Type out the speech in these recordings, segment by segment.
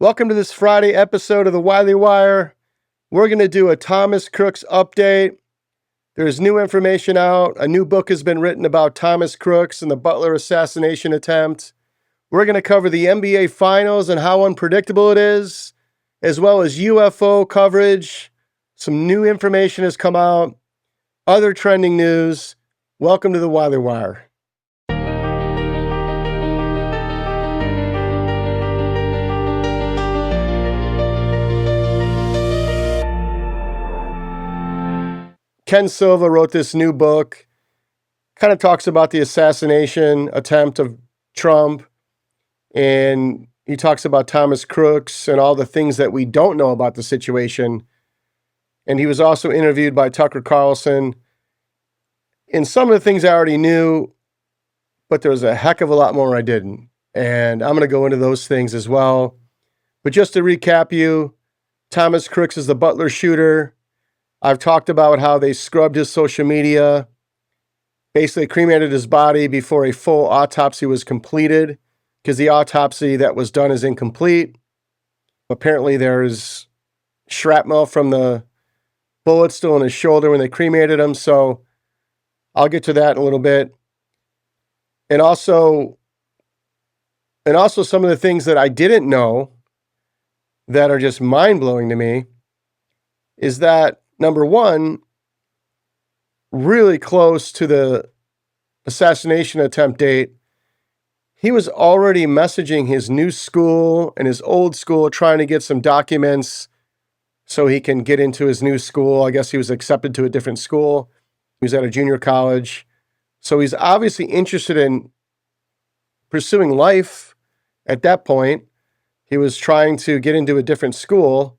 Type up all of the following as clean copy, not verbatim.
Welcome to this Friday episode of the Wiley Wire. We're going to do a Thomas Crooks update. There's new information out. A new book has been written about Thomas Crooks and the Butler assassination attempt. We're going to cover the NBA Finals and how unpredictable it is, as well as UFO coverage. Some new information has come out. Other trending news. Welcome to the Wiley Wire. Ken Silva wrote this new book, kind of talks about the assassination attempt of Trump, and he talks about Thomas Crooks and all the things that we don't know about the situation. And he was also interviewed by Tucker Carlson. And some of the things I already knew, but there was a heck of a lot more I didn't. And I'm going to go into those things as well. But just to recap you, Thomas Crooks is the Butler shooter. I've talked about how they scrubbed his social media, basically cremated his body before a full autopsy was completed, because the autopsy that was done is incomplete. Apparently there's shrapnel from the bullet still in his shoulder when they cremated him, so I'll get to that in a little bit. And also some of the things that I didn't know that are just mind-blowing to me is that, number one, really close to the assassination attempt date, he was already messaging his new school and his old school, trying to get some documents so he can get into his new school. I guess he was accepted to a different school. He was at a junior college. So he's obviously interested in pursuing life at that point. He was trying to get into a different school.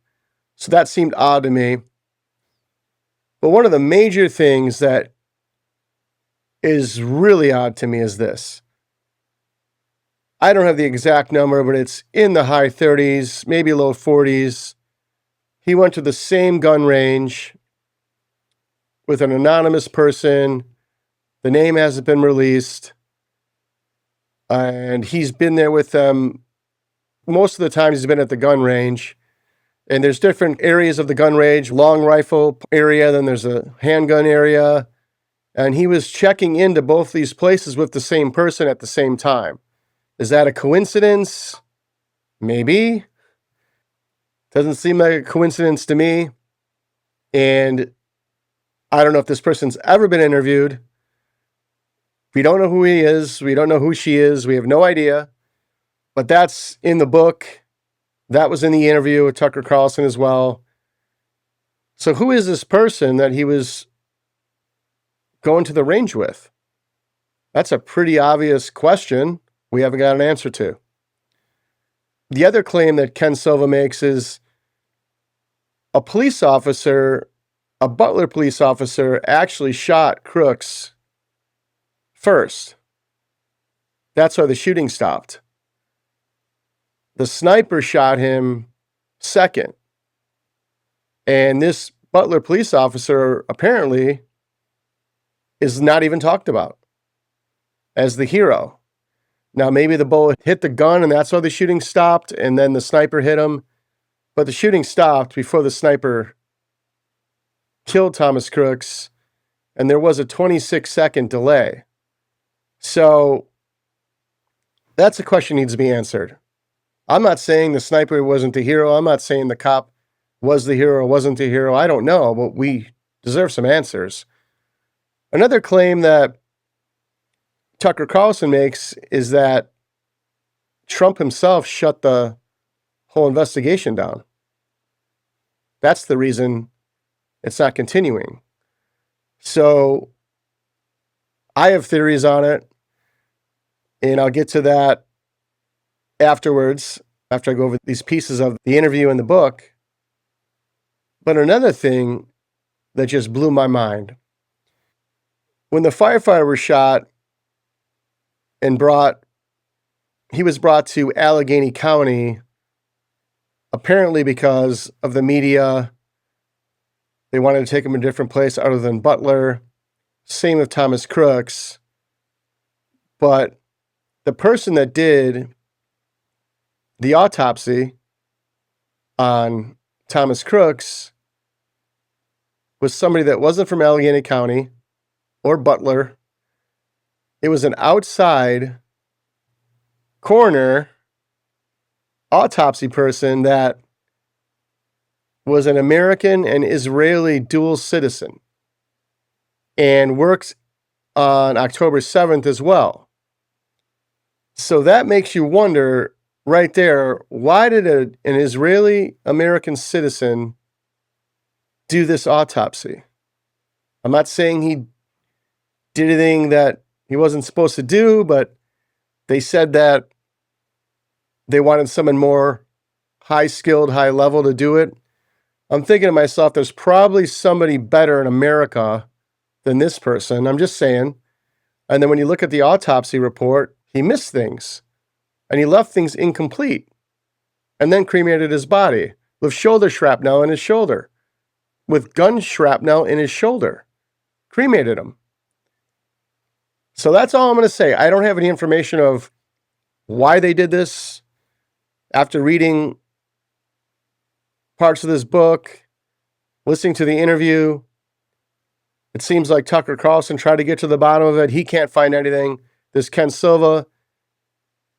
So that seemed odd to me. But one of the major things that is really odd to me is this. I don't have the exact number, but it's in the high 30s, maybe low 40s. He went to the same gun range with an anonymous person. The name hasn't been released. And he's been there with them. Most of the time he's been at the gun range. And there's different areas of the gun range, long rifle area, then there's a handgun area. And he was checking into both these places with the same person at the same time. Is that a coincidence? Maybe. Doesn't seem like a coincidence to me. And I don't know if this person's ever been interviewed. We don't know who he is. We don't know who she is. We have no idea. But that's in the book. That was in the interview with Tucker Carlson as well. So who is this person that he was going to the range with? That's a pretty obvious question we haven't got an answer to. The other claim that Ken Silva makes is a police officer, a Butler police officer, actually shot Crooks first. That's why the shooting stopped. The sniper shot him second. And this Butler police officer apparently is not even talked about as the hero. Now, maybe the bullet hit the gun and that's why the shooting stopped, and then the sniper hit him. But the shooting stopped before the sniper killed Thomas Crooks, and there was a 26-second delay. So that's a question that needs to be answered. I'm not saying the sniper wasn't the hero. I'm not saying the cop was the hero or wasn't the hero. I don't know, but we deserve some answers. Another claim that Tucker Carlson makes is that Trump himself shut the whole investigation down. That's the reason it's not continuing. So I have theories on it, and I'll get to that afterwards, after I go over these pieces of the interview and the book. But another thing that just blew my mind, when the firefighter was shot and he was brought to Allegheny County, apparently because of the media, they wanted to take him to a different place other than Butler. Same with Thomas Crooks. But the person that did the autopsy on Thomas Crooks was somebody that wasn't from Allegheny County or Butler. It was an outside coroner autopsy person that was an American and Israeli dual citizen and works on October 7th as well. So that makes you wonder right there, why did an Israeli American citizen do this autopsy? I'm not saying he did anything that he wasn't supposed to do, but they said that they wanted someone more high-skilled, high-level to do it. I'm thinking to myself, there's probably somebody better in America than this person. I'm just saying. And then when you look at the autopsy report, he missed things. And he left things incomplete. And then cremated his body with shoulder shrapnel in his shoulder. With gun shrapnel in his shoulder. Cremated him. So that's all I'm going to say. I don't have any information of why they did this. After reading parts of this book, listening to the interview, it seems like Tucker Carlson tried to get to the bottom of it. He can't find anything. This Ken Silva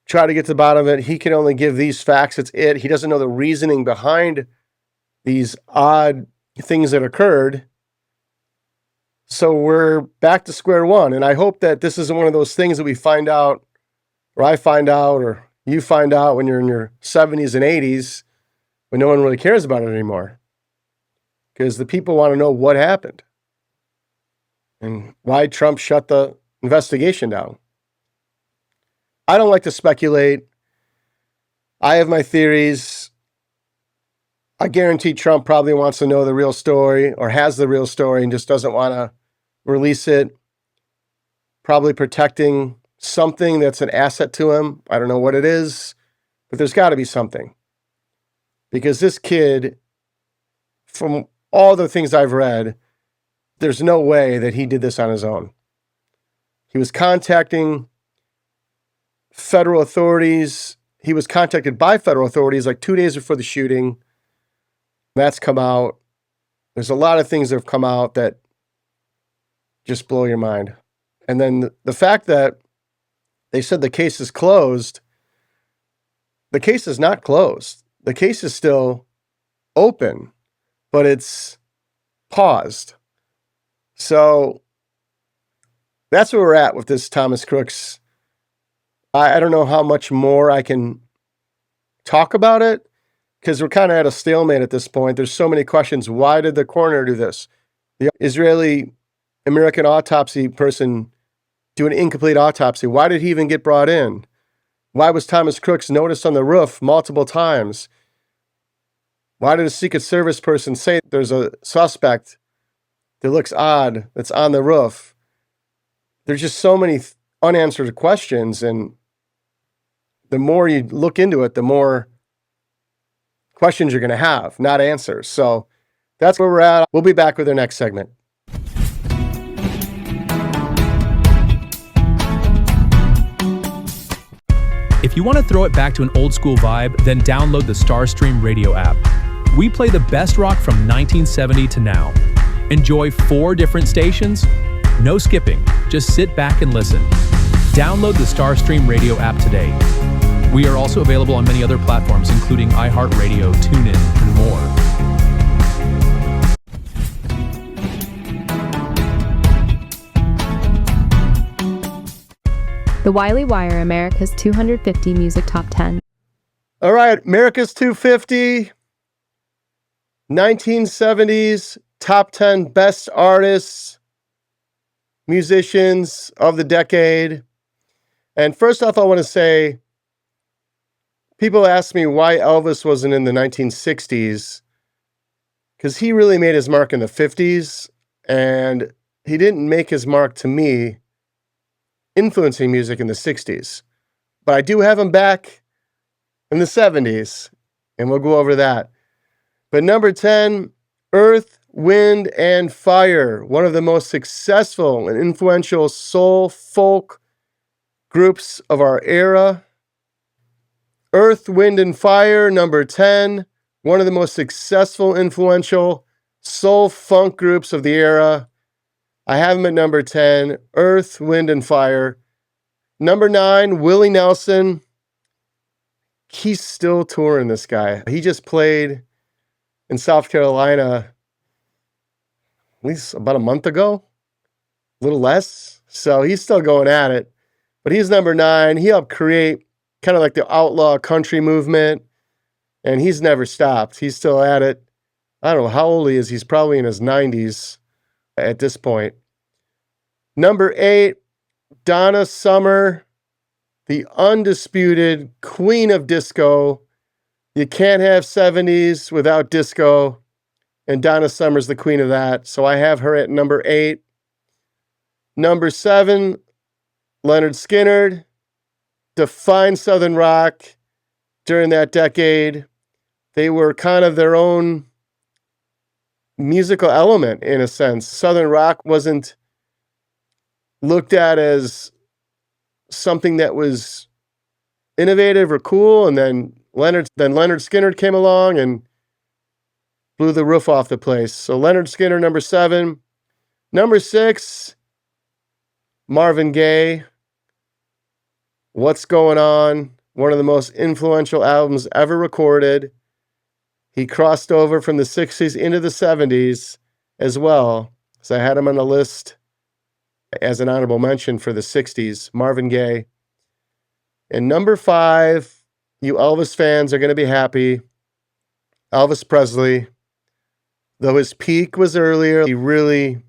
tried to get to the bottom of it. He can only give these facts. It's it. He doesn't know the reasoning behind these odd things that occurred. So we're back to square one. And I hope that this isn't one of those things that we find out, or I find out, or you find out when you're in your 70s and 80s, when no one really cares about it anymore. Because the people want to know what happened and why Trump shut the investigation down. I don't like to speculate. I have my theories. I guarantee Trump probably wants to know the real story or has the real story and just doesn't want to release it. Probably protecting something that's an asset to him. I don't know what it is, but there's got to be something. Because this kid, from all the things I've read, there's no way that he did this on his own. He was contacting federal authorities. He was contacted by federal authorities like 2 days before the shooting. That's come out. There's a lot of things that have come out that just blow your mind. And then the fact that they said the case is closed, the case is not closed. The case is still open, but it's paused. So that's where we're at with this Thomas Crooks. I don't know how much more I can talk about it because we're kind of at a stalemate at this point. There's so many questions. Why did the coroner do this? The Israeli American autopsy person do an incomplete autopsy. Why did he even get brought in? Why was Thomas Crooks noticed on the roof multiple times? Why did a Secret Service person say there's a suspect that looks odd that's on the roof? There's just so many unanswered questions, and the more you look into it, the more questions you're going to have, not answers. So that's where we're at. We'll be back with our next segment. If you want to throw it back to an old school vibe, then download the Starstream radio app. We play the best rock from 1970 to now. Enjoy 4 different stations. No skipping, just sit back and listen. Download the Starstream radio app today. We are also available on many other platforms, including iHeartRadio, TuneIn, and more. The Wiley Wire, America's 250 Music Top 10. All right, America's 250, 1970s, top 10 best artists, musicians of the decade. And first off, I want to say, people ask me why Elvis wasn't in the 1960s, because he really made his mark in the 50s, and he didn't make his mark, to me, influencing music in the 60s. But I do have him back in the 70s, and we'll go over that. But number 10, Earth, Wind, and Fire, one of the most successful and influential soul folk groups of our era. Earth, Wind, and Fire, number 10, one of the most successful, influential soul funk groups of the era. I have him at number 10, Earth, Wind, and Fire. Number 9, Willie Nelson. He's still touring, this guy. He just played in South Carolina at least about a month ago, a little less. So he's still going at it. But he's number 9. He helped create kind of like the outlaw country movement, and he's never stopped. He's still at it. I don't know how old he is. He's probably in his 90s at this point. Number 8, Donna Summer, the undisputed queen of disco. You can't have 70s without disco, and Donna Summer's the queen of that. So I have her at number 8. Number 7, Lynyrd Skynyrd, defined Southern rock during that decade. They were kind of their own musical element, in a sense. Southern rock wasn't looked at as something that was innovative or cool, and then Lynyrd Skynyrd came along and blew the roof off the place. So Lynyrd Skynyrd, number 7. Number 6, Marvin Gaye, What's Going On, one of the most influential albums ever recorded. He crossed over from the 60s into the 70s as well. So I had him on the list as an honorable mention for the 60s, Marvin Gaye. And number 5, you Elvis fans are going to be happy, Elvis Presley. Though his peak was earlier, he really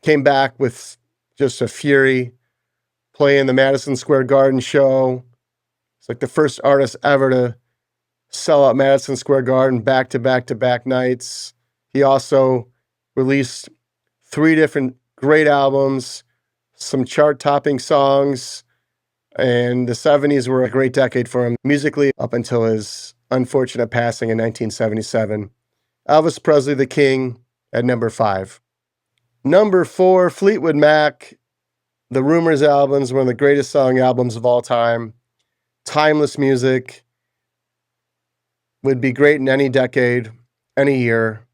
came back with just a fury, playing the Madison Square Garden show. It's like the first artist ever to sell out Madison Square Garden back-to-back nights. He also released 3 different great albums, some chart-topping songs, and the 70s were a great decade for him musically up until his unfortunate passing in 1977. Elvis Presley, the king, at number 5. Number 4, Fleetwood Mac. The Rumors album is one of the greatest song albums of all time. Timeless music. Would be great in any decade, any year.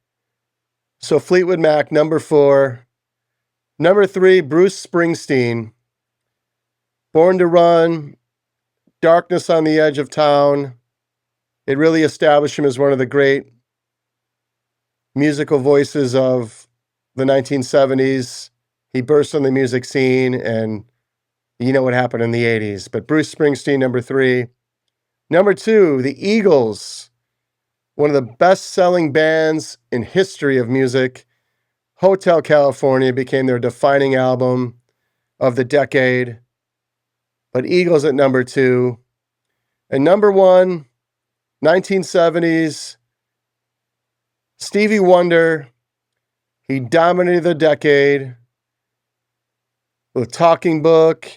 So Fleetwood Mac, number 4. Number 3, Bruce Springsteen. Born to Run, Darkness on the Edge of Town. It really established him as one of the great musical voices of the 1970s. He burst on the music scene, and you know what happened in the 80s. But Bruce Springsteen, number 3. Number 2, the Eagles. One of the best-selling bands in history of music. Hotel California became their defining album of the decade. But Eagles at number 2. And number 1, 1970s, Stevie Wonder. He dominated the decade with Talking Book,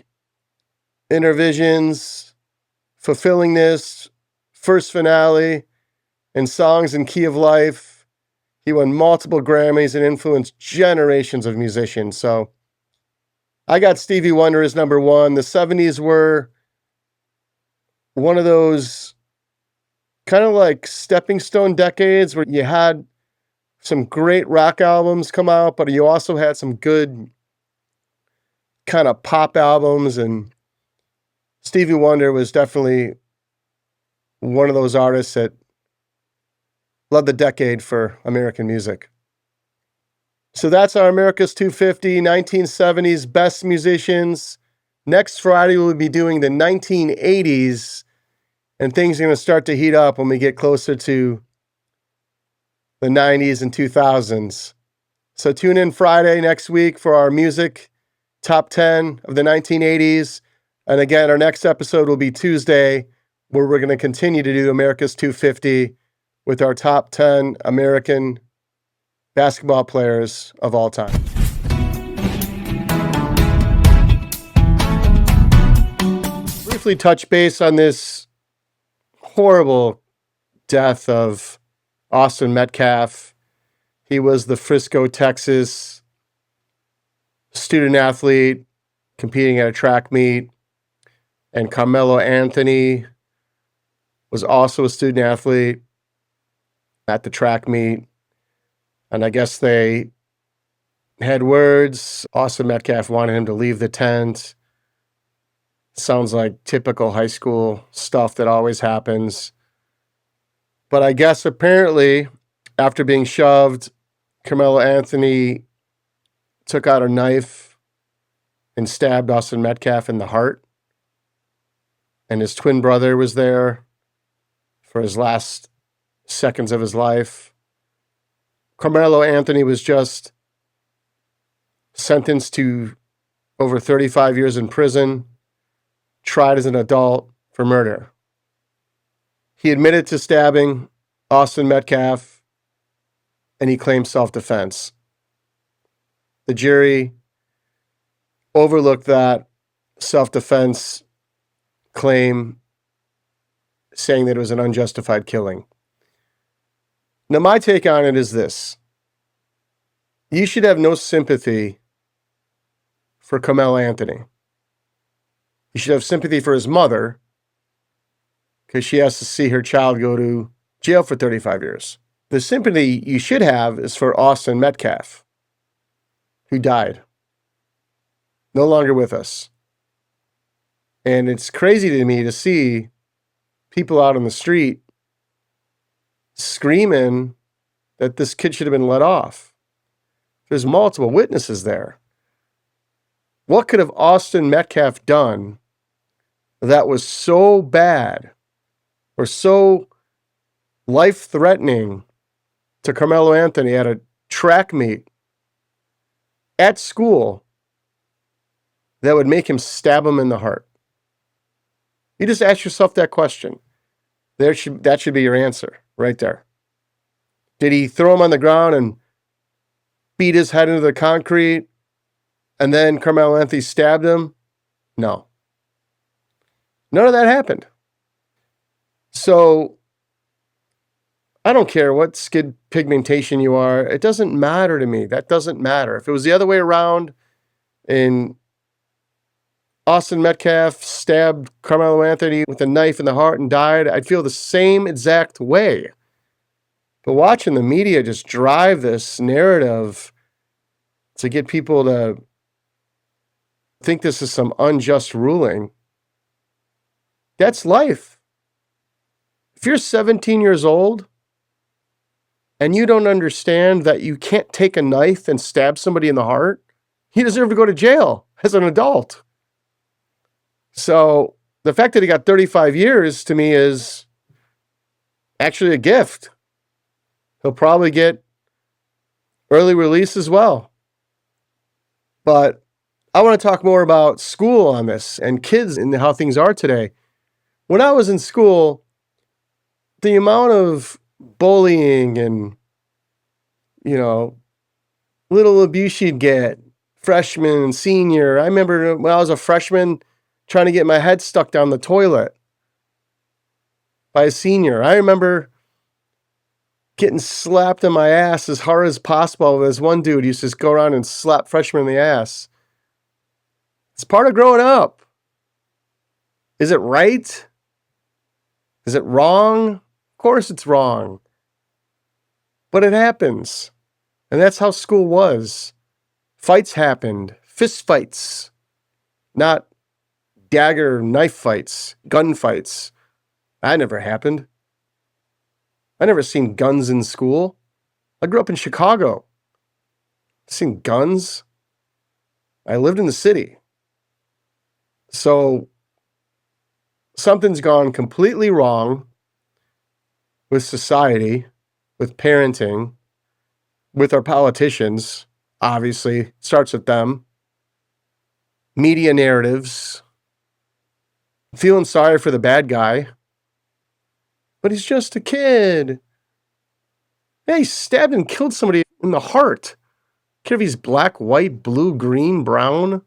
Intervisions, Fulfilling This, First Finale, and Songs in Key of Life. He won multiple Grammys and influenced generations of musicians. So I got Stevie Wonder as number 1. The 70s were one of those kind of like stepping stone decades where you had some great rock albums come out, but you also had some good kind of pop albums, and Stevie Wonder was definitely one of those artists that led the decade for American music. So that's our America's 250, 1970s best musicians. Next Friday, we'll be doing the 1980s, and things are going to start to heat up when we get closer to the 90s and 2000s. So tune in Friday next week for our music top 10 of the 1980s. And again, our next episode will be Tuesday, where we're going to continue to do America's 250 with our top 10 American basketball players of all time. Briefly touch base on this horrible death of Austin Metcalf. He was the Frisco, Texas student athlete competing at a track meet, and Karmelo Anthony was also a student athlete at the track meet. And I guess they had words. Austin Metcalf wanted him to leave the tent. Sounds like typical high school stuff that always happens. But I guess apparently, after being shoved, Karmelo Anthony took out a knife and stabbed Austin Metcalf in the heart. And his twin brother was there for his last seconds of his life. Karmelo Anthony was just sentenced to over 35 years in prison, tried as an adult for murder. He admitted to stabbing Austin Metcalf, and he claimed self-defense. The jury overlooked that self-defense claim, saying that it was an unjustified killing. Now, my take on it is this. You should have no sympathy for Karmelo Anthony. You should have sympathy for his mother, because she has to see her child go to jail for 35 years. The sympathy you should have is for Austin Metcalf, who died, no longer with us. And it's crazy to me to see people out on the street screaming that this kid should have been let off. There's multiple witnesses there. What could have Austin Metcalf done that was so bad or so life-threatening to Karmelo Anthony at a track meet at school that would make him stab him in the heart? You just ask yourself that question. That should be your answer right there. Did he throw him on the ground and beat his head into the concrete and then Karmelo Anthony stabbed him? No. None of that happened. So I don't care what skin pigmentation you are. It doesn't matter to me. That doesn't matter. If it was the other way around and Austin Metcalf stabbed Karmelo Anthony with a knife in the heart and died, I'd feel the same exact way. But watching the media just drive this narrative to get people to think this is some unjust ruling, that's life. If you're 17 years old and you don't understand that you can't take a knife and stab somebody in the heart, you deserve to go to jail as an adult. So the fact that he got 35 years to me is actually a gift. He'll probably get early release as well. But I want to talk more about school on this and kids and how things are today. When I was in school, the amount of bullying and, little abuse you'd get, freshman and senior. I remember when I was a freshman trying to get my head stuck down the toilet by a senior. I remember getting slapped in my ass as hard as possible. As one dude used to just go around and slap freshmen in the ass. It's part of growing up. Is it right? Is it wrong? Of course it's wrong. But it happens. And that's how school was. Fights happened. Fist fights. Not dagger knife fights. Gun fights. That never happened. I never seen guns in school. I grew up in Chicago. Seen guns. I lived in the city. So something's gone completely wrong with society, with parenting, with our politicians. Obviously, starts with them. Media narratives. Feeling sorry for the bad guy. But he's just a kid. Yeah, he stabbed and killed somebody in the heart. Care if he's black, white, blue, green, brown. Who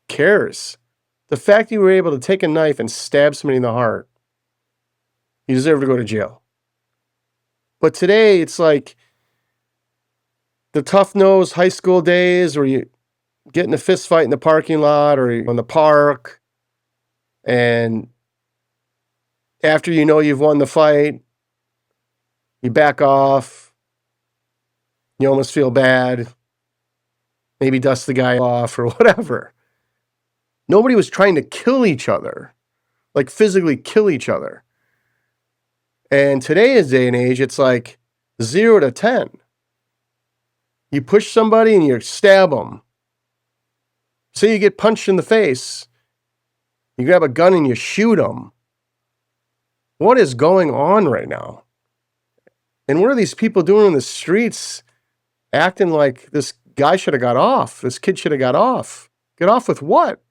cares? The fact you were able to take a knife and stab somebody in the heart, you deserve to go to jail. But today, it's like the tough-nosed high school days where you get in a fist fight in the parking lot or in the park, and after you know you've won the fight, You back off. You almost feel bad. Maybe dust the guy off or whatever. Nobody was trying to kill each other, like physically kill each other. And today's day and age, it's like 0 to 10. You push somebody and you stab them. Say you get punched in the face. You grab a gun and you shoot them. What is going on right now? And what are these people doing in the streets acting like this guy should have got off? This kid should have got off. Get off with what?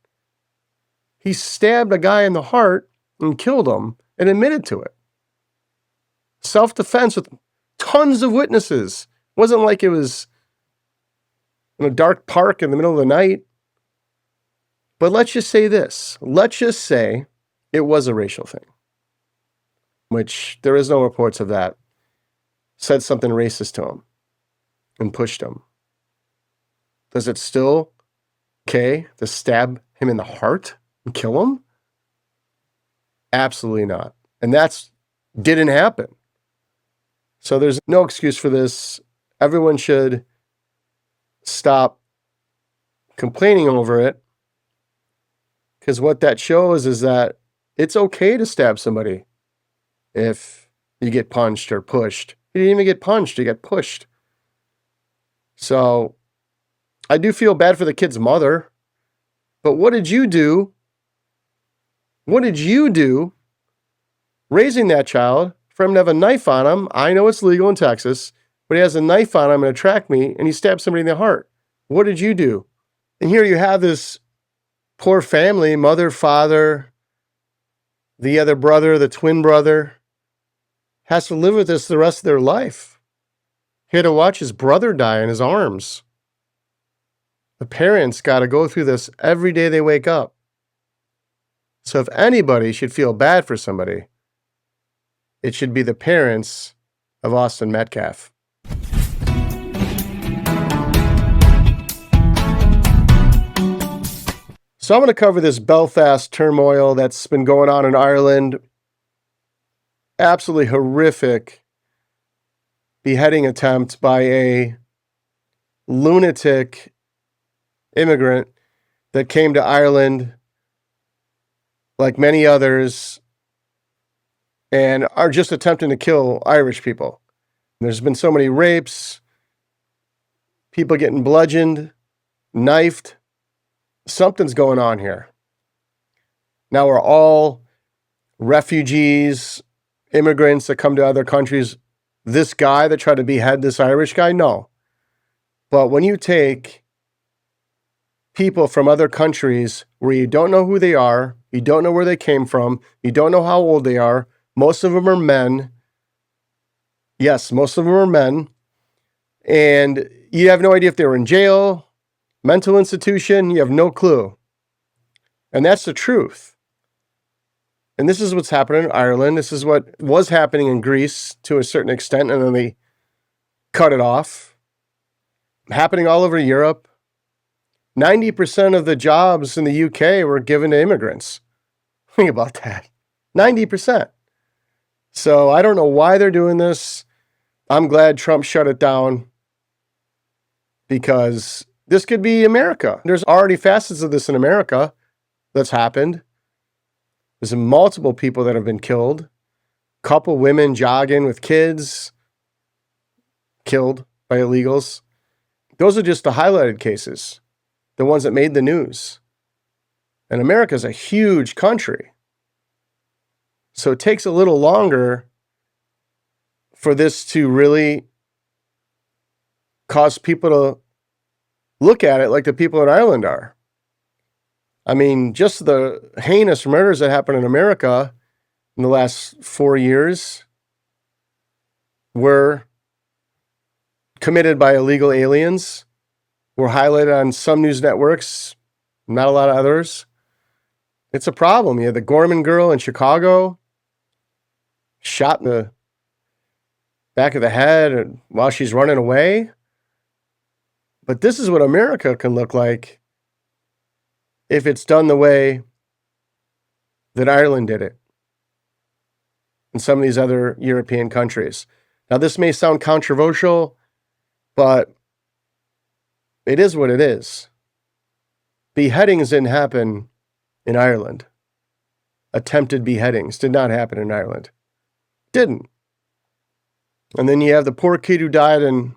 He stabbed a guy in the heart and killed him and admitted to it. Self-defense with tons of witnesses. It wasn't like it was in a dark park in the middle of the night. But let's just say this. Let's just say it was a racial thing, which there is no reports of that. Said something racist to him and pushed him. Does it still okay to stab him in the heart and kill him? Absolutely not. And that's didn't happen. So there's no excuse for this. Everyone should stop complaining over it. Because what that shows is that it's okay to stab somebody if you get punched or pushed. You didn't even get punched, you get pushed. So I do feel bad for the kid's mother. But what did you do? What did you do raising that child for him to have a knife on him? I know it's legal in Texas, but he has a knife on him and a track meet and he stabbed somebody in the heart. What did you do? And here you have this poor family, mother, father, the other brother, the twin brother, has to live with this the rest of their life. He had to watch his brother die in his arms. The parents got to go through this every day they wake up. So if anybody should feel bad for somebody, it should be the parents of Austin Metcalf. So I'm going to cover this Belfast turmoil that's been going on in Ireland. Absolutely horrific beheading attempt by a lunatic immigrant that came to Ireland, like many others, and are just attempting to kill Irish people. There's been so many rapes, people getting bludgeoned, knifed. Something's going on here. Now we're all refugees, immigrants that come to other countries. This guy that tried to behead this Irish guy? No. But when you take people from other countries where you don't know who they are, you don't know where they came from, you don't know how old they are, most of them are men. Yes, most of them are men. And you have no idea if they were in jail, mental institution, you have no clue. And that's the truth. And this is what's happening in Ireland. This is what was happening in Greece to a certain extent, and then they cut it off. Happening all over Europe. 90% of the jobs in the UK were given to immigrants. Think about that. 90%. So I don't know why they're doing this. I'm glad Trump shut it down because this could be America. There's already facets of this in America that's happened. There's multiple people that have been killed. Couple women jogging with kids killed by illegals. Those are just the highlighted cases, the ones that made the news. And America's a huge country. So it takes a little longer for this to really cause people to look at it like the people in Ireland are. I mean, just the heinous murders that happened in America in the last 4 years were committed by illegal aliens, were highlighted on some news networks, not a lot of others. It's a problem. You had the Gorman girl in Chicago, shot in the back of the head while she's running away. But this is what America can look like if it's done the way that Ireland did it and some of these other European countries. Now, this may sound controversial, but it is what it is. Beheadings didn't happen in Ireland. Attempted beheadings did not happen in Ireland. Didn't. And then you have the poor kid who died in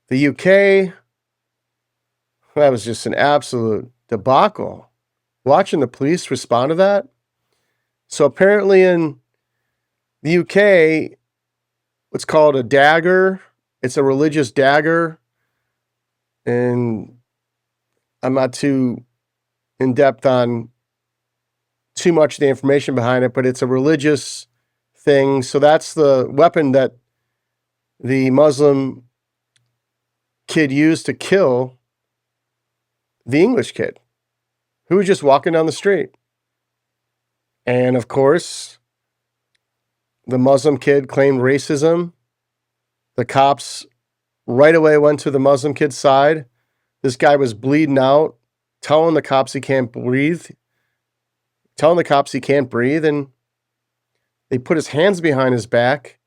the UK. That was just an absolute debacle. Watching the police respond to that. So apparently in the UK, what's called a dagger, it's a religious dagger. And I'm not too in depth on too much of the information behind it, but it's a religious thing. So that's the weapon that the Muslim kid used to kill the English kid who was just walking down the street. And of course, the Muslim kid claimed racism. The cops right away went to the Muslim kid's side. This guy was bleeding out, telling the cops he can't breathe, and they put his hands behind his back,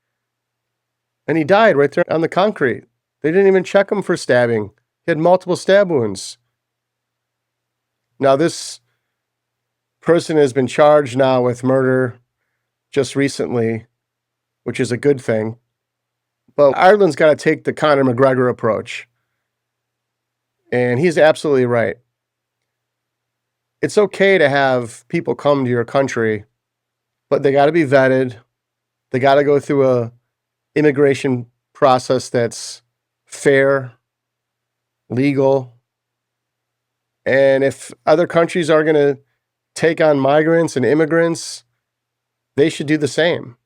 and he died right there on the concrete. They didn't even check him for stabbing. He had multiple stab wounds. Now, this person has been charged now with murder just recently, which is a good thing. But Ireland's got to take the Conor McGregor approach. And he's absolutely right. It's okay to have people come to your country, but they got to be vetted. They got to go through a immigration process that's fair, legal. And if other countries are going to take on migrants and immigrants, they should do the same.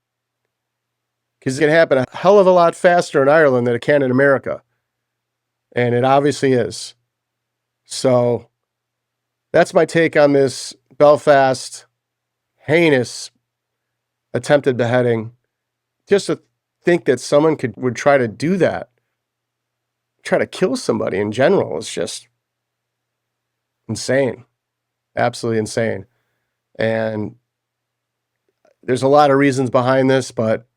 Because it's going to happen a hell of a lot faster in Ireland than it can in America. And it obviously is. So that's my take on this Belfast heinous attempted beheading. Just to think that someone would try to do that, try to kill somebody in general, is just insane. Absolutely insane. And there's a lot of reasons behind this, but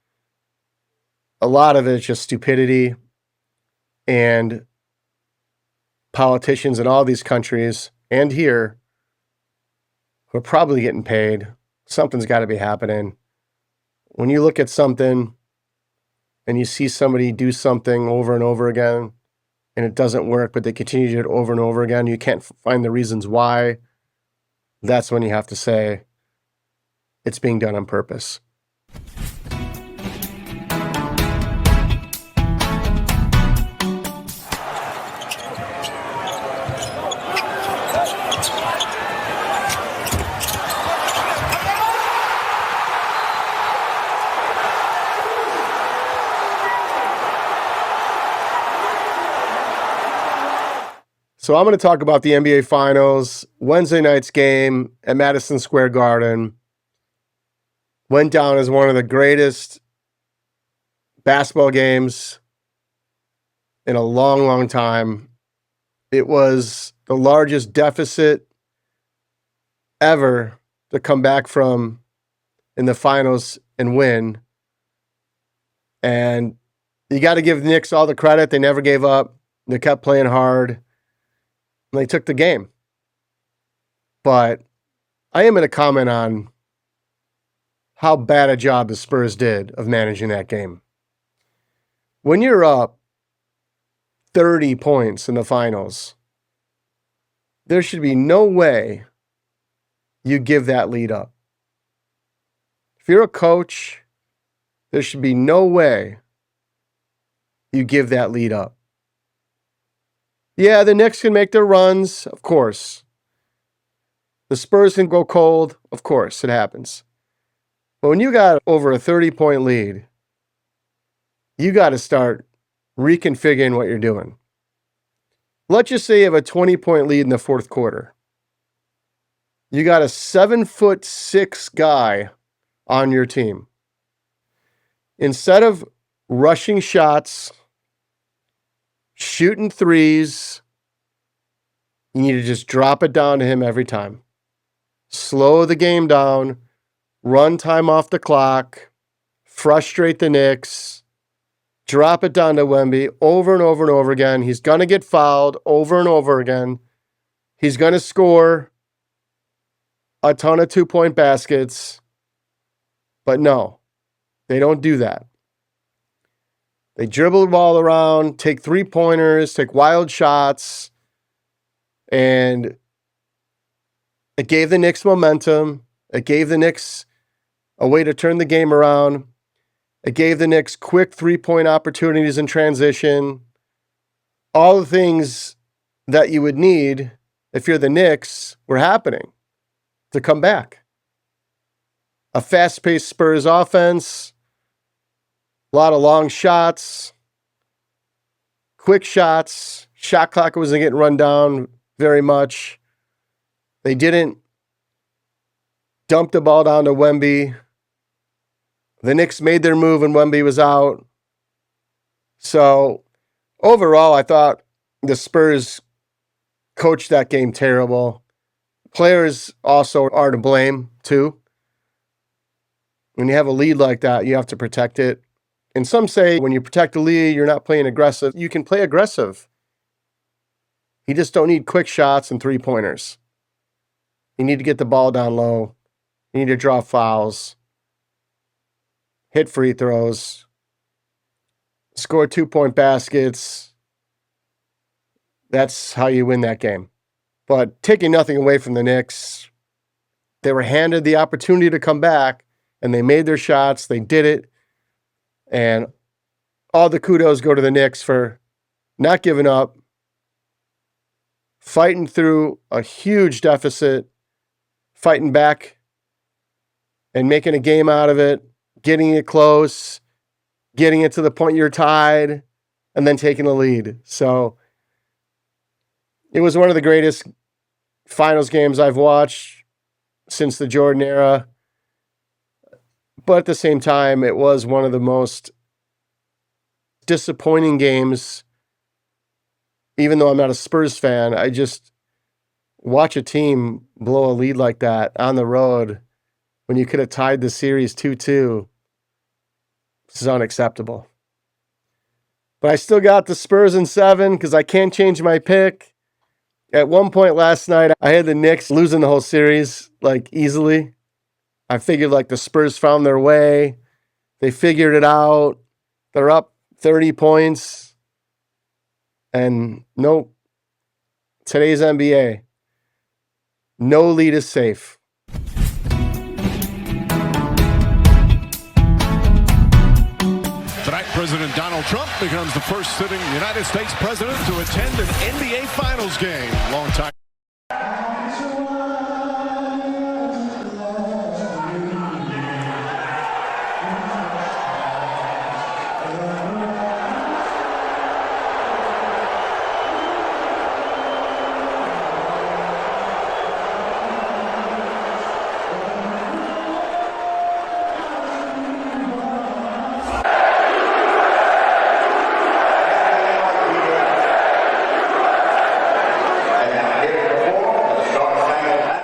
a lot of it is just stupidity, and politicians in all these countries and here who are probably getting paid. Something's got to be happening. When you look at something and you see somebody do something over and over again and it doesn't work, but they continue to do it over and over again, you can't find the reasons why. That's when you have to say it's being done on purpose. So I'm going to talk about the NBA Finals. Wednesday night's game at Madison Square Garden went down as one of the greatest basketball games in a long, long time. It was the largest deficit ever to come back from in the finals and win. And you got to give the Knicks all the credit. They never gave up. They kept playing hard. And they took the game. But I am going to comment on how bad a job the Spurs did of managing that game. When you're up 30 points in the finals, there should be no way you give that lead up. If you're a coach, there should be no way you give that lead up. Yeah, the Knicks can make their runs, of course. The Spurs can go cold, of course, it happens. But when you got over a 30-point lead, you got to start reconfiguring what you're doing. Let's just say you have a 20-point lead in the fourth quarter. You got a 7'6" guy on your team. Instead of rushing shots, shooting threes, you need to just drop it down to him every time. Slow the game down, run time off the clock, frustrate the Knicks, drop it down to Wemby over and over and over again. He's going to get fouled over and over again. He's going to score a ton of 2-point baskets. But no, they don't do that. They dribble the ball around, take 3-pointers, take wild shots, and it gave the Knicks momentum. It gave the Knicks a way to turn the game around. It gave the Knicks quick 3-point opportunities in transition. All the things that you would need if you're the Knicks were happening to come back. A fast-paced Spurs offense, a lot of long shots, quick shots. Shot clock wasn't getting run down very much. They didn't dump the ball down to Wemby. The Knicks made their move when Wemby was out. So overall, I thought the Spurs coached that game terrible. Players also are to blame too. When you have a lead like that, you have to protect it. And some say when you protect the lead, you're not playing aggressive. You can play aggressive. You just don't need quick shots and 3-pointers. You need to get the ball down low. You need to draw fouls, hit free throws, score 2-point baskets. That's how you win that game. But taking nothing away from the Knicks, they were handed the opportunity to come back, and they made their shots. They did it. And all the kudos go to the Knicks for not giving up, fighting through a huge deficit, fighting back and making a game out of it, getting it close, getting it to the point you're tied, and then taking the lead. So it was one of the greatest finals games I've watched since the Jordan era. But at the same time, it was one of the most disappointing games. Even though I'm not a Spurs fan, I just watch a team blow a lead like that on the road when you could have tied the series 2-2. This is unacceptable. But I still got the Spurs in 7 because I can't change my pick. At one point last night, I had the Knicks losing the whole series, like, easily. I figured, like, the Spurs found their way. They figured it out. They're up 30 points. And nope. Today's NBA. No lead is safe. Tonight, President Donald Trump becomes the first sitting United States president to attend an NBA Finals game. Long time.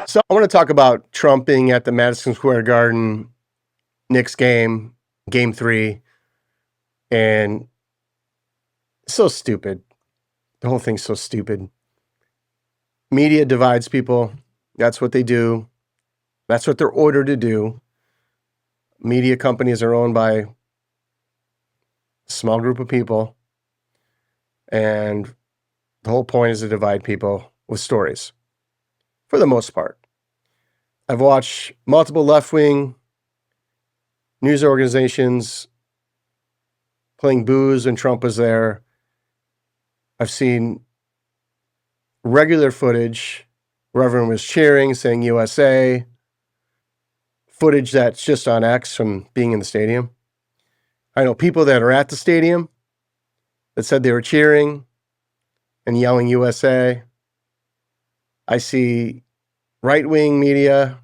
So I want to talk about Trump being at the Madison Square Garden Knicks game, game 3, and so stupid. The whole thing's so stupid. Media divides people. That's what they do. That's what they're ordered to do. Media companies are owned by a small group of people, and the whole point is to divide people with stories, for the most part. I've watched multiple left-wing news organizations playing booze when Trump was there. I've seen regular footage where everyone was cheering, saying USA, footage that's just on X from being in the stadium. I know people that are at the stadium that said they were cheering and yelling USA. I see right-wing media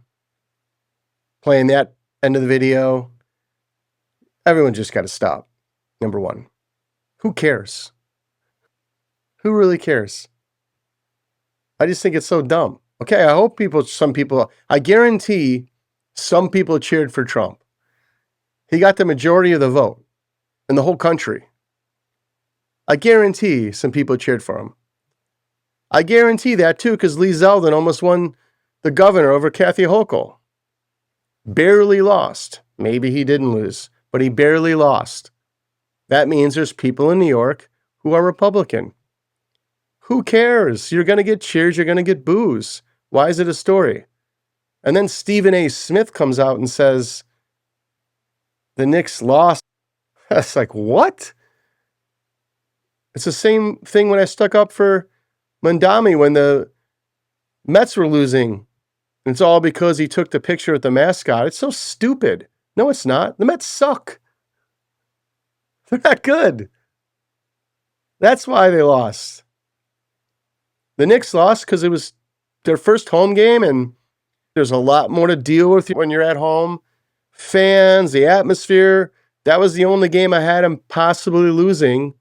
playing that end of the video. Everyone just got to stop, number one. Who cares? Who really cares? I just think it's so dumb. Okay, I hope I guarantee some people cheered for Trump. He got the majority of the vote in the whole country. I guarantee some people cheered for him. I guarantee that too, because Lee Zeldin almost won the governor over Kathy Hochul. Barely lost. Maybe he didn't lose, but he barely lost. That means there's people in New York who are Republican. Who cares? You're going to get cheers. You're going to get boos. Why is it a story? And then Stephen A. Smith comes out and says, the Knicks lost. That's like, what? It's the same thing when I stuck up for Mandami when the Mets were losing. It's all because he took the picture with the mascot. It's so stupid. No, it's not. The Mets suck. They're not good. That's why they lost. The Knicks lost because it was their first home game, and there's a lot more to deal with when you're at home. Fans, the atmosphere. That was the only game I had him possibly losing.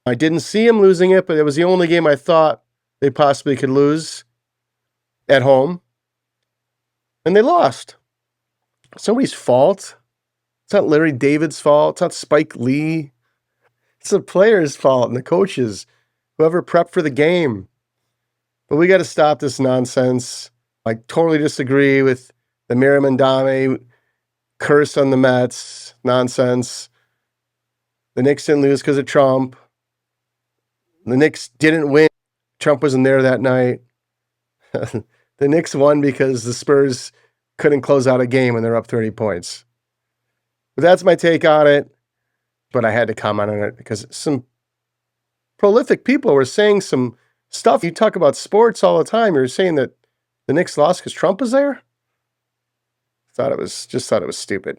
I didn't see him losing it, but it was the only game I thought they possibly could lose at home. And they lost. Somebody's fault. It's not Larry David's fault. It's not Spike Lee. It's the players' fault and the coaches, whoever prepped for the game. But we got to stop this nonsense. I totally disagree with the Mandami curse on the Mets nonsense. The Knicks didn't lose because of Trump. The Knicks didn't win. Trump wasn't there that night. The Knicks won because the Spurs couldn't close out a game when they're up 30 points. But that's my take on it. But I had to comment on it because some prolific people were saying some stuff. You talk about sports all the time. You're saying that the Knicks lost because Trump was there? Thought it was stupid.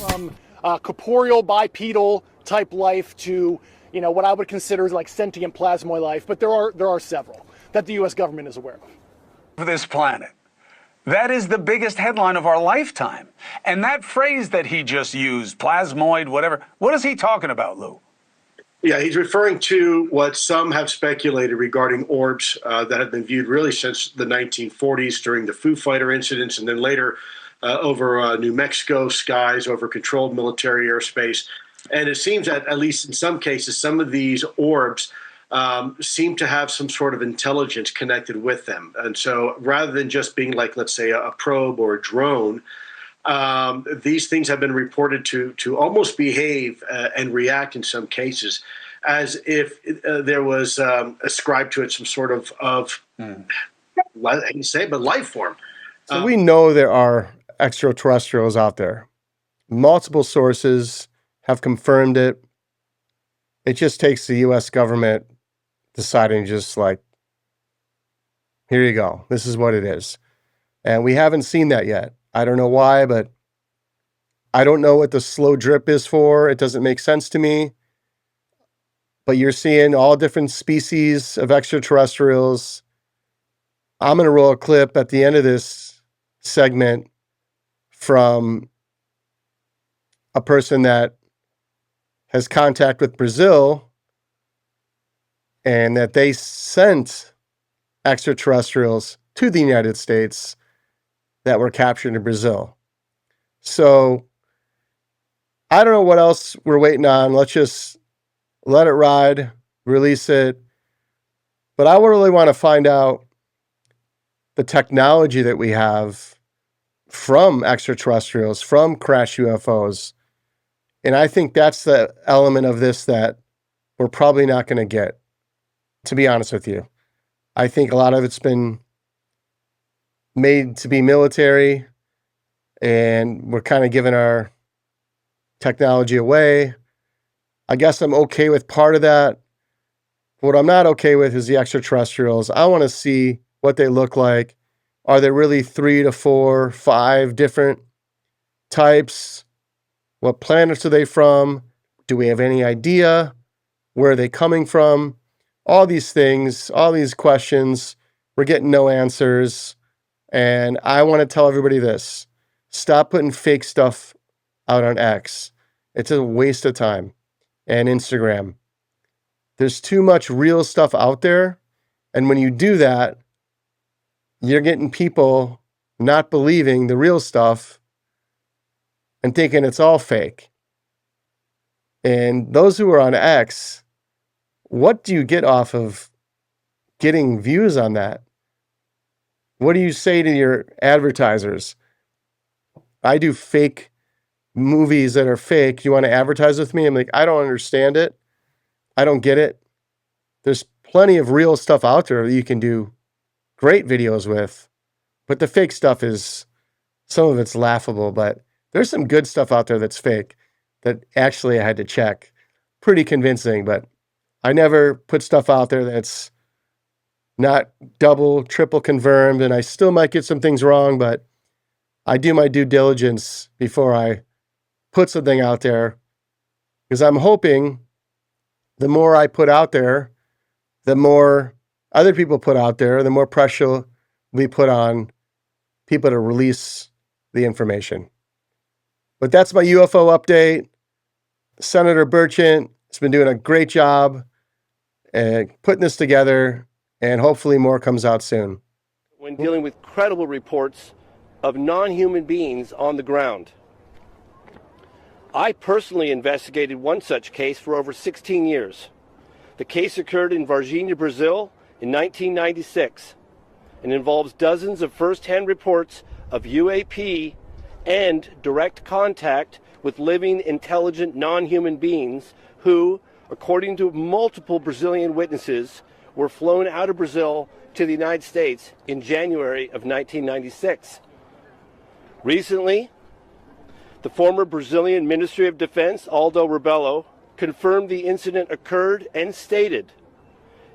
From corporeal bipedal type life to, what I would consider like sentient plasmoid life, but there are several that the U.S. government is aware of. For this planet. That is the biggest headline of our lifetime. And that phrase that he just used, plasmoid, whatever, what is he talking about, Lou? Yeah, he's referring to what some have speculated regarding orbs that have been viewed really since the 1940s during the Foo Fighter incidents, and then later over New Mexico skies, over controlled military airspace. And it seems that, at least in some cases, some of these orbs seem to have some sort of intelligence connected with them. And so rather than just being like, let's say, a probe or a drone, these things have been reported to almost behave and react in some cases as if there was ascribed to it some sort of I hate to say it, but life form. So we know there are extraterrestrials out there. Multiple sources have confirmed it. It just takes the U.S. government deciding just like, here you go. This is what it is. And we haven't seen that yet. I don't know why, but I don't know what the slow drip is for. It doesn't make sense to me. But you're seeing all different species of extraterrestrials. I'm going to roll a clip at the end of this segment from a person that has contact with Brazil and that they sent extraterrestrials to the United States that were captured in Brazil. So I don't know what else we're waiting on. Let's just let it ride, release it. But I really want to find out the technology that we have from extraterrestrials, from crash UFOs. And I think that's the element of this that we're probably not going to get, to be honest with you. I think a lot of it's been made to be military, and we're kind of giving our technology away. I guess I'm okay with part of that. What I'm not okay with is the extraterrestrials. I want to see what they look like. Are there really 3 to 4, 5 different types? What planets are they from? Do we have any idea? Where are they coming from? All these things, all these questions, we're getting no answers. And I want to tell everybody this. Stop putting fake stuff out on X. It's a waste of time. And Instagram. There's too much real stuff out there. And when you do that, you're getting people not believing the real stuff. and thinking it's all fake. And those who are on X, what do you get off of getting views on that? What do you say to your advertisers? I do fake movies that are fake. You want to advertise with me? I'm like, I don't understand it. I don't get it. There's plenty of real stuff out there that you can do great videos with, but the fake stuff is, some of it's laughable, but there's some good stuff out there that's fake that actually I had to check. Pretty convincing, but I never put stuff out there that's not double, triple confirmed, and I still might get some things wrong, but I do my due diligence before I put something out there, because I'm hoping the more I put out there, the more other people put out there, the more pressure we put on people to release the information. But that's my UFO update. Senator Burchant has been doing a great job putting this together, and hopefully more comes out soon. When dealing with credible reports of non-human beings on the ground. I personally investigated one such case for over 16 years. The case occurred in Varginha, Brazil in 1996 and involves dozens of first-hand reports of UAP and direct contact with living, intelligent, non-human beings who, according to multiple Brazilian witnesses, were flown out of Brazil to the United States in January of 1996. Recently, the former Brazilian Ministry of Defense, Aldo Rebelo, confirmed the incident occurred and stated,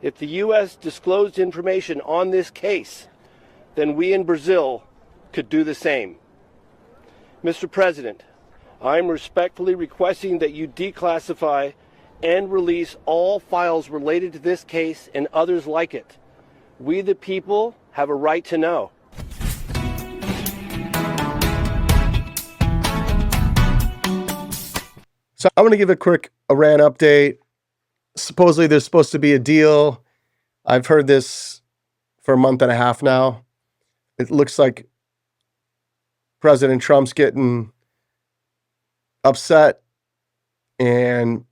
if the U.S. disclosed information on this case, then we in Brazil could do the same. Mr. President, I am respectfully requesting that you declassify and release all files related to this case and others like it. We the people have a right to know. So I'm going to give a quick Iran update. Supposedly there's supposed to be a deal. I've heard this for a month and a half now. It looks like President Trump's getting upset, and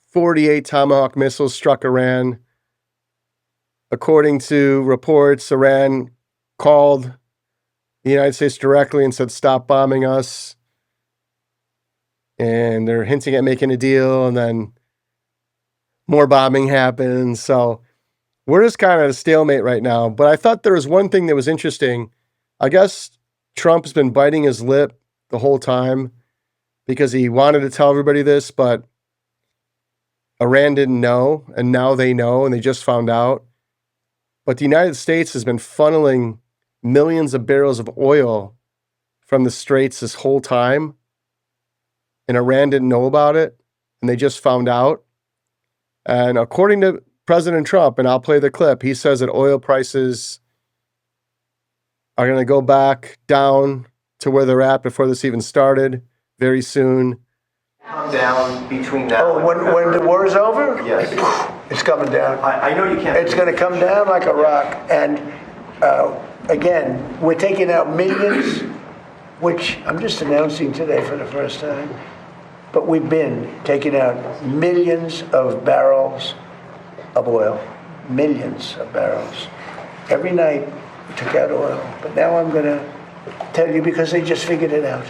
48 Tomahawk missiles struck Iran. According to reports, Iran called the United States directly and said, stop bombing us. And they're hinting at making a deal, and then more bombing happens. So we're just kind of at a stalemate right now. But I thought there was one thing that was interesting. I guess Trump's been biting his lip the whole time because he wanted to tell everybody this, but Iran didn't know, and now they know, and they just found out. But the United States has been funneling millions of barrels of oil from the Straits this whole time, and Iran didn't know about it, and they just found out. And according to President Trump, and I'll play the clip, he says that oil prices are going to go back down to where they're at before this even started very soon. Come down between now and when the war is over? Yes. It's coming down. I know you can't. It's going to come down like a rock. And again, we're taking out millions, which I'm just announcing today for the first time. But we've been taking out millions of barrels of oil. Millions of barrels. Every night we took out oil. But now I'm going to tell you because they just figured it out.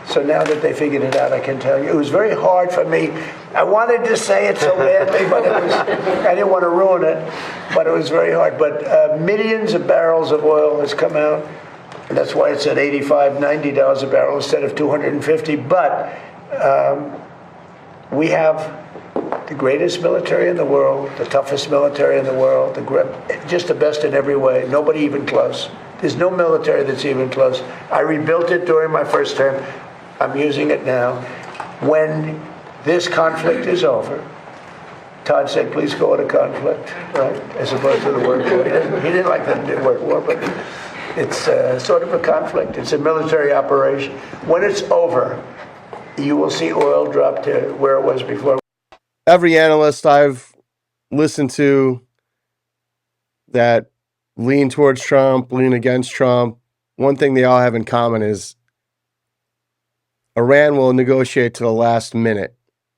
So now that they figured it out, I can tell you. It was very hard for me. I wanted to say it so badly, but I didn't want to ruin it. But it was very hard. But millions of barrels of oil has come out. And that's why it's at $85, $90 a barrel instead of $250. But we have the greatest military in the world, the toughest military in the world, just the best in every way. Nobody even close. There's no military that's even close. I rebuilt it during my first term. I'm using it now. When this conflict is over, Todd said, please go to conflict, right, as opposed to the word war. He didn't like the word war, but it's sort of a conflict. It's a military operation. When it's over, you will see oil drop to where it was before. Every analyst I've listened to that lean towards Trump, lean against Trump, one thing they all have in common is Iran will negotiate to the last minute.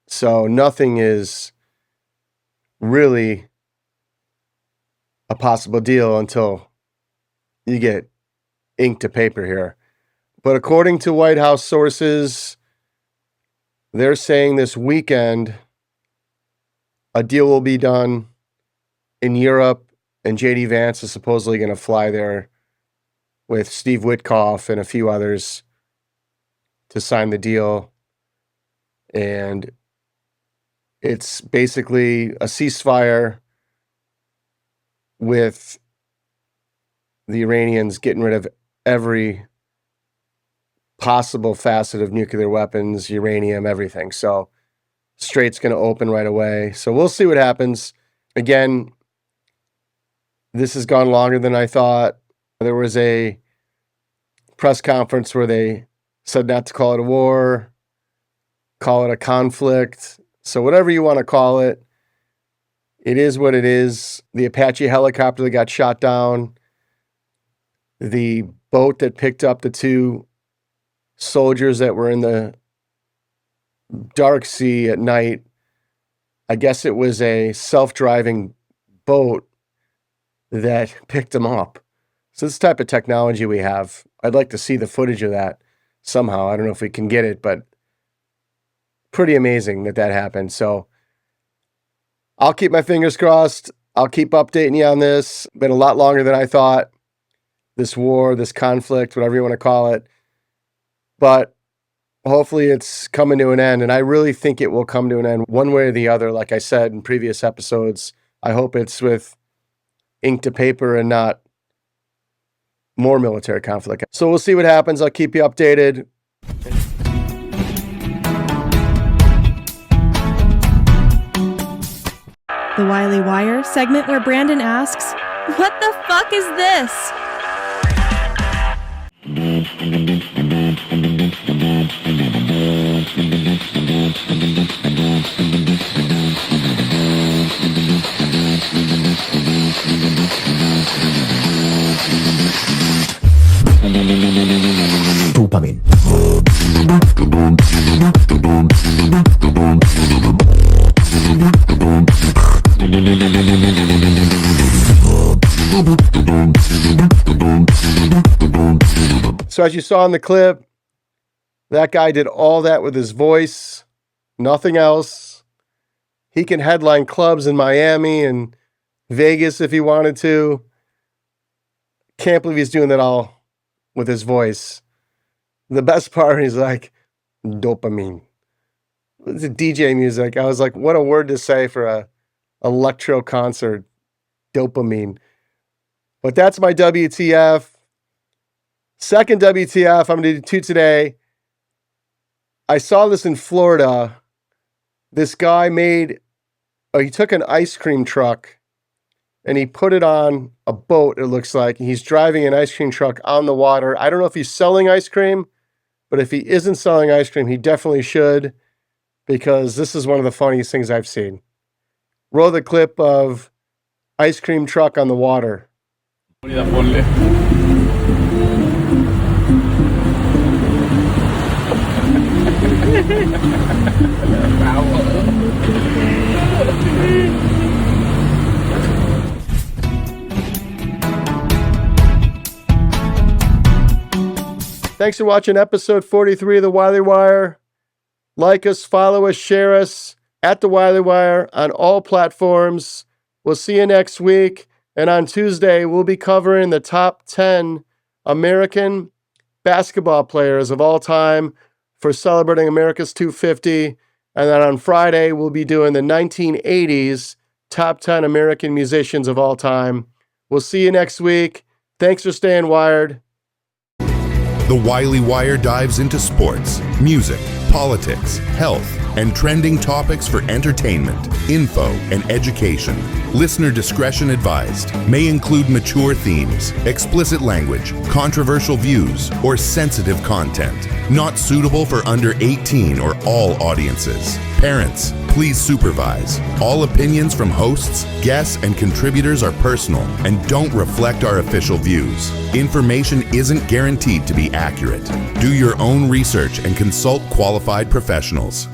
So nothing is really a possible deal until you get ink to paper here. But according to White House sources, they're saying this weekend a deal will be done in Europe, and J.D. Vance is supposedly going to fly there with Steve Witkoff and a few others to sign the deal. And it's basically a ceasefire with the Iranians getting rid of every possible facet of nuclear weapons, uranium, everything. So Strait's going to open right away. So we'll see what happens. Again, this has gone longer than I thought. There was a press conference where they said not to call it a war, call it a conflict. So whatever you want to call it, it is what it is. The Apache helicopter that got shot down, the boat that picked up the two soldiers that were in the dark sea at night, I guess it was a self-driving boat that picked them up. So this type of technology we have, I'd like to see the footage of that somehow. I don't know if we can get it, but pretty amazing that happened. So I'll keep my fingers crossed. I'll keep updating you on this. Been a lot longer than I thought. This war, this conflict, whatever you want to call it. But hopefully it's coming to an end. And I really think it will come to an end one way or the other. Like I said in previous episodes, I hope it's with ink to paper and not more military conflict. So we'll see what happens. I'll keep you updated. The Wiley Wire segment where Brandon asks, "What the fuck is this?" Dopamine. So as you saw in the clip, that guy did all that with his voice, nothing else. He can headline clubs in Miami and Vegas if he wanted to. Can't believe he's doing that all with his voice. The best part is like, dopamine. It's DJ music. I was like, what a word to say for a electro concert. Dopamine. But that's my WTF. Second WTF, I'm going to do two today. I saw this in Florida. This guy he took an ice cream truck and he put it on a boat, it looks like. He's driving an ice cream truck on the water. I don't know if he's selling ice cream, but if he isn't selling ice cream, he definitely should, because this is one of the funniest things I've seen. Roll the clip of ice cream truck on the water. Thanks for watching episode 43 of The Wiley Wire. Like us, follow us, share us at The Wiley Wire on all platforms. We'll see you next week. And on Tuesday, we'll be covering the top 10 American basketball players of all time for celebrating America's 250. And then on Friday, we'll be doing the 1980s top 10 American musicians of all time. We'll see you next week. Thanks for staying wired. The Wiley Wire dives into sports, music, politics, health, and trending topics for entertainment, info, and education. Listener discretion advised. May include mature themes, explicit language, controversial views, or sensitive content. Not suitable for under 18 or all audiences. Parents, Please supervise. All opinions from hosts, guests, and contributors are personal and don't reflect our official views. Information isn't guaranteed to be accurate. Do your own research and consult qualified professionals.